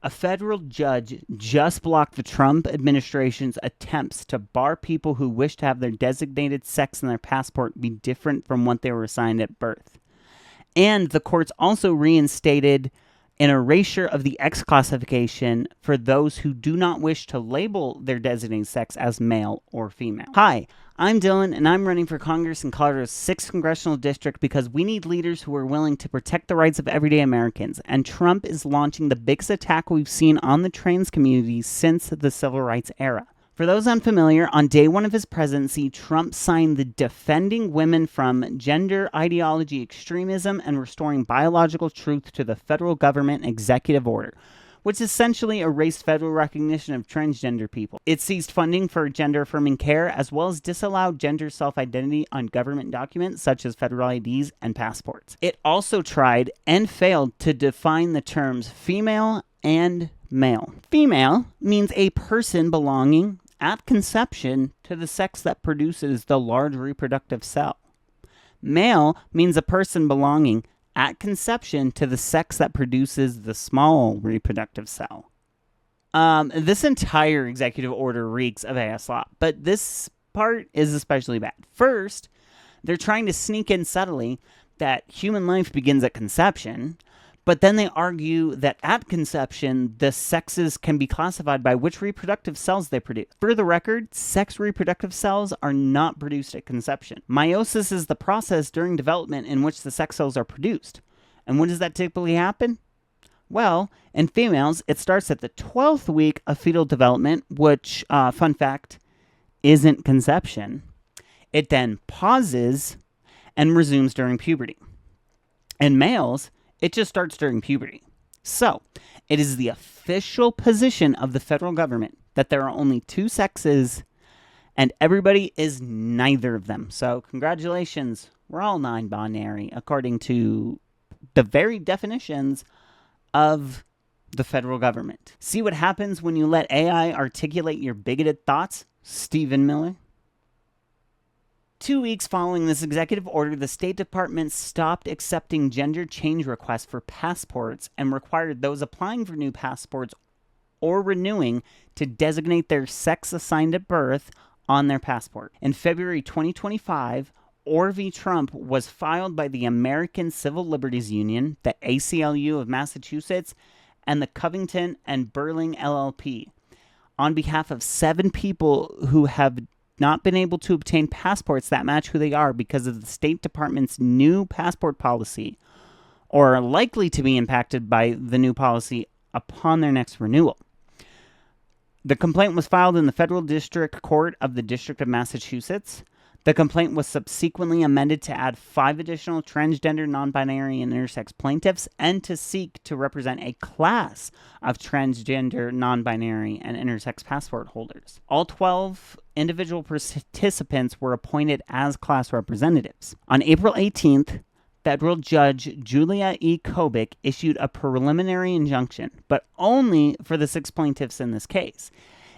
A federal judge just blocked the Trump administration's attempts to bar people who wish to have their designated sex in their passport be different from what they were assigned at birth. And the courts also reinstated an erasure of the X classification for those who do not wish to label their designated sex as male or female. Hi, I'm Dylan, and I'm running for Congress in Colorado's 6th Congressional District because we need leaders who are willing to protect the rights of everyday Americans, and Trump is launching the biggest attack we've seen on the trans community since the Civil Rights era. For those unfamiliar, on day one of his presidency, Trump signed the Defending Women from Gender Ideology Extremism and Restoring Biological Truth to the Federal Government Executive Order, which essentially erased federal recognition of transgender people. It ceased funding for gender-affirming care, as well as disallowed gender self-identity on government documents such as federal IDs and passports. It also tried and failed to define the terms female and male. Female means a person belonging at conception to the sex that produces the large reproductive cell. Male means a person belonging at conception to the sex that produces the small reproductive cell. This entire executive order reeks of slop, but this part is especially bad. First, they're trying to sneak in subtly that human life begins at conception, but then they argue that at conception, the sexes can be classified by which reproductive cells they produce. For the record, sex reproductive cells are not produced at conception. Meiosis is the process during development in which the sex cells are produced. And when does that typically happen? Well, in females, it starts at the 12th week of fetal development, which, fun fact, isn't conception. It then pauses and resumes during puberty. In males, it just starts during puberty. So, it is the official position of the federal government that there are only two sexes and everybody is neither of them. So, congratulations, we're all non-binary according to the very definitions of the federal government. See what happens when you let AI articulate your bigoted thoughts, Stephen Miller? 2 weeks following this executive order, the State Department stopped accepting gender change requests for passports and required those applying for new passports or renewing to designate their sex assigned at birth on their passport. In February 2025, Orr v. Trump was filed by the American Civil Liberties Union, the ACLU of Massachusetts, and the Covington and Burling LLP on behalf of 7 people who have not been able to obtain passports that match who they are because of the State Department's new passport policy, or are likely to be impacted by the new policy upon their next renewal. The complaint was filed in the Federal District Court of the District of Massachusetts. The complaint was subsequently amended to add 5 additional transgender, non-binary, and intersex plaintiffs and to seek to represent a class of transgender, non-binary, and intersex passport holders. All 12 individual participants were appointed as class representatives. On April 18th, federal judge Julia Kobick issued a preliminary injunction, but only for the 6 plaintiffs in this case.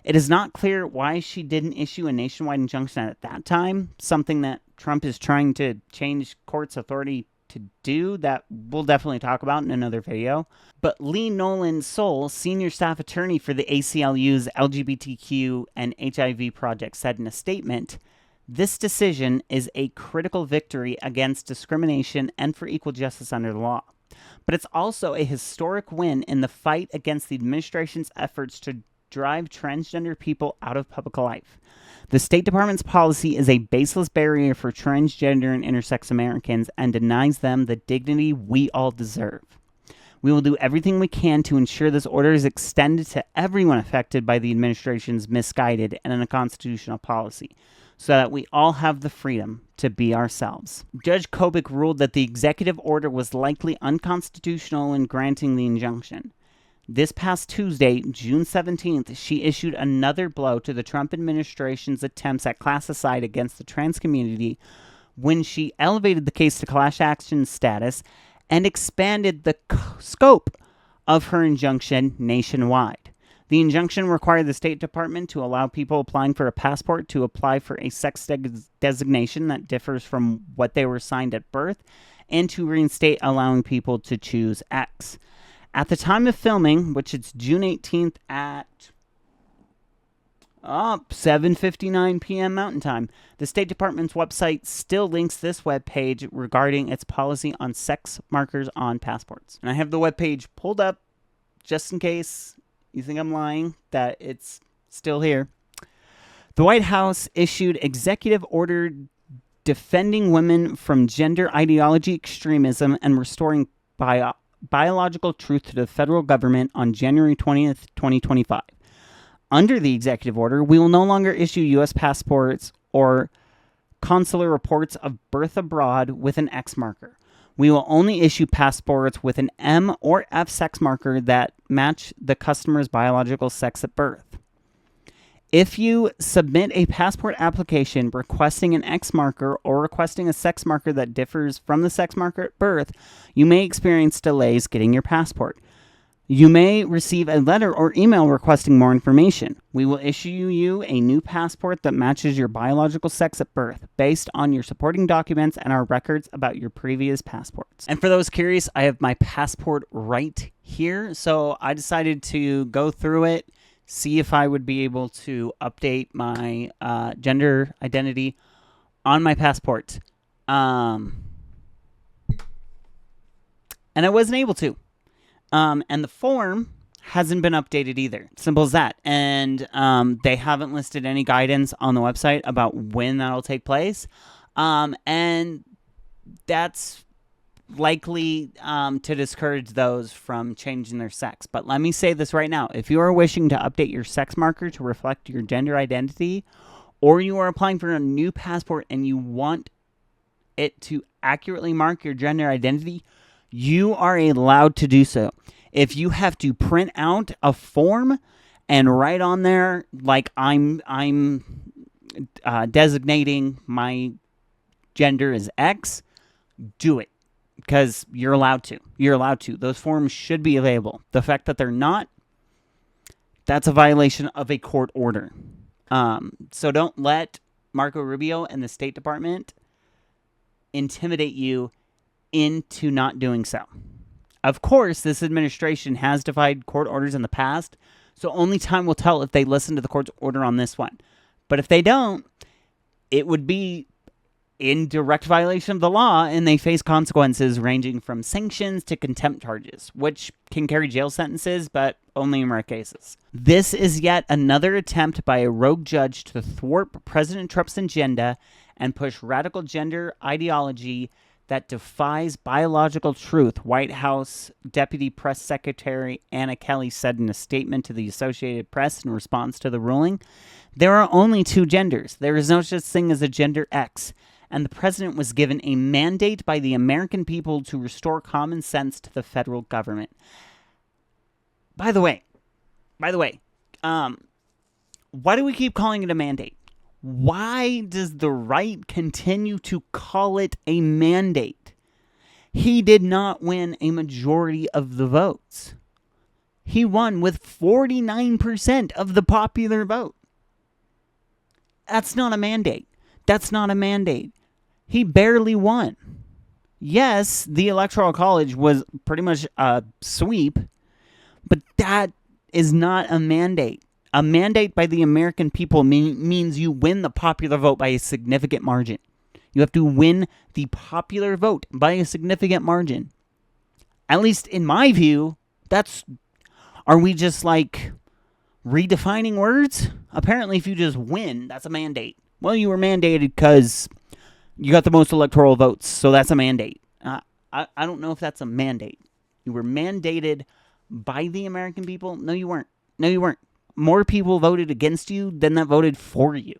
It is not clear why she didn't issue a nationwide injunction at that time, something that Trump is trying to change court's authority to do that we'll definitely talk about in another video. But Lee Nolan Soul, senior staff attorney for the ACLU's LGBTQ and HIV project, said in a statement, "This decision is a critical victory against discrimination and for equal justice under the law. But it's also a historic win in the fight against the administration's efforts to drive transgender people out of public life. The State Department's policy is a baseless barrier for transgender and intersex Americans and denies them the dignity we all deserve. We will do everything we can to ensure this order is extended to everyone affected by the administration's misguided and unconstitutional policy, so that we all have the freedom to be ourselves." Judge Kobick ruled that the executive order was likely unconstitutional in granting the injunction. This past Tuesday, June 17th, she issued another blow to the Trump administration's attempts at classicide against the trans community when she elevated the case to class action status and expanded the scope of her injunction nationwide. The injunction required the State Department to allow people applying for a passport to apply for a sex designation that differs from what they were assigned at birth, and to reinstate allowing people to choose X. At the time of filming, which it's June 18th at 7:59 p.m. Mountain Time, the State Department's website still links this webpage regarding its policy on sex markers on passports. And I have the webpage pulled up just in case you think I'm lying, that it's still here. The White House issued executive order defending women from gender ideology extremism and restoring biological truth to the federal government on January 20th, 2025. Under the executive order, we will no longer issue U.S. passports or consular reports of birth abroad with an X marker. We will only issue passports with an M or F sex marker that match the customer's biological sex at birth. If you submit a passport application requesting an X marker or requesting a sex marker that differs from the sex marker at birth, you may experience delays getting your passport. You may receive a letter or email requesting more information. We will issue you a new passport that matches your biological sex at birth based on your supporting documents and our records about your previous passports. And for those curious, I have my passport right here. So I decided to go through it, see if I would be able to update my gender identity on my passport. And I wasn't able to. And the form hasn't been updated either. Simple as that. And they haven't listed any guidance on the website about when that'll take place. And that's likely to discourage those from changing their sex. But let me say this right now. If you are wishing to update your sex marker to reflect your gender identity, or you are applying for a new passport and you want it to accurately mark your gender identity, you are allowed to do so. If you have to print out a form and write on there, like I'm designating my gender as X, do it. Because you're allowed to. You're allowed to. Those forms should be available. The fact that they're not, that's a violation of a court order. So don't let Marco Rubio and the State Department intimidate you into not doing so. Of course, this administration has defied court orders in the past, so only time will tell if they listen to the court's order on this one. But if they don't, it would be in direct violation of the law, and they face consequences ranging from sanctions to contempt charges, which can carry jail sentences, but only in rare cases. This is yet another attempt by a rogue judge to thwart President Trump's agenda and push radical gender ideology that defies biological truth, White House Deputy Press Secretary Anna Kelly said in a statement to the Associated Press in response to the ruling. There are only two genders. There is no such thing as a gender X. And the president was given a mandate by the American people to restore common sense to the federal government. By the way, why do we keep calling it a mandate? Why does the right continue to call it a mandate? He did not win a majority of the votes. He won with 49% of the popular vote. That's not a mandate. That's not a mandate. He barely won. Yes, the Electoral College was pretty much a sweep, but that is not a mandate. A mandate by the American people means you win the popular vote by a significant margin. You have to win the popular vote by a significant margin. At least in my view, are we just like redefining words? Apparently, if you just win, that's a mandate. Well, you were mandated because you got the most electoral votes, so that's a mandate. I don't know if that's a mandate. You were mandated by the American people? No, you weren't. No, you weren't. More people voted against you than that voted for you.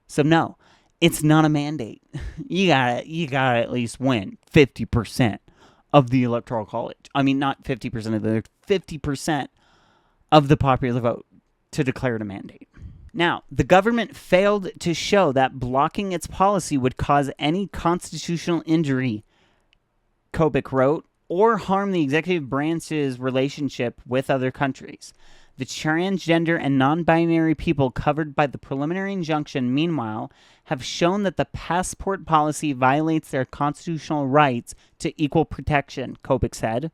So no, it's not a mandate. You gotta at least win 50% of the Electoral College. I mean, not 50% of the 50% of the popular vote to declare it a mandate. Now, the government failed to show that blocking its policy would cause any constitutional injury, Kobick wrote, or harm the executive branch's relationship with other countries. The transgender and non-binary people covered by the preliminary injunction, meanwhile, have shown that the passport policy violates their constitutional rights to equal protection, Kobick said.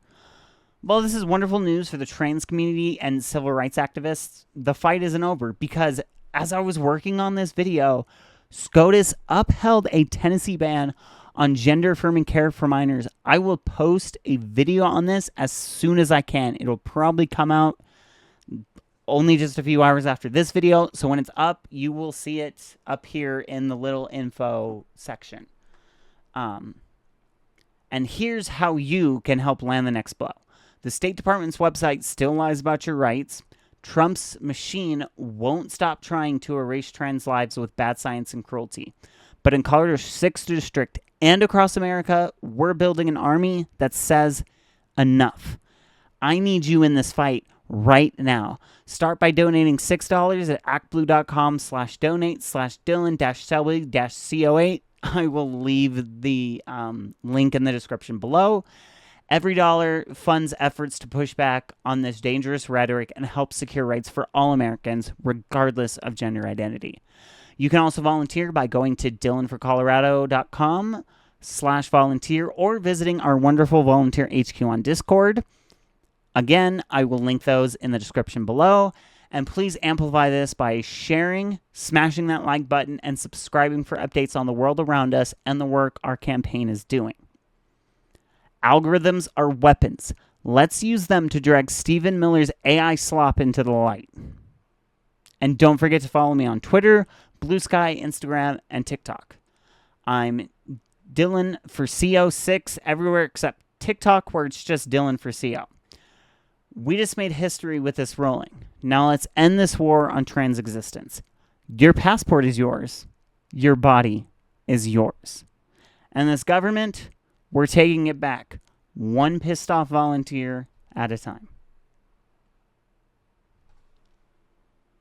Well, this is wonderful news for the trans community and civil rights activists. The fight isn't over because as I was working on this video, SCOTUS upheld a Tennessee ban on gender-affirming care for minors. I will post a video on this as soon as I can. It'll probably come out only just a few hours after this video. So when it's up, you will see it up here in the little info section. And here's how you can help land the next blow. The State Department's website still lies about your rights. Trump's machine won't stop trying to erase trans lives with bad science and cruelty. But in Colorado's 6th district and across America, we're building an army that says enough. I need you in this fight right now. Start by donating $6 at actblue.com/donate/Dylan-Shelby-CO8. I will leave the link in the description below. Every dollar funds efforts to push back on this dangerous rhetoric and help secure rights for all Americans, regardless of gender identity. You can also volunteer by going to dylanforcolorado.com/volunteer or visiting our wonderful volunteer HQ on Discord. Again, I will link those in the description below. And please amplify this by sharing, smashing that like button, and subscribing for updates on the world around us and the work our campaign is doing. Algorithms are weapons. Let's use them to drag Stephen Miller's AI slop into the light. And don't forget to follow me on Twitter, Blue Sky, Instagram, and TikTok. I'm Dylan for CO6 everywhere except TikTok, where it's just Dylan for CO. We just made history with this ruling. Now let's end this war on trans existence. Your passport is yours. Your body is yours. And this government, we're taking it back, one pissed off volunteer at a time.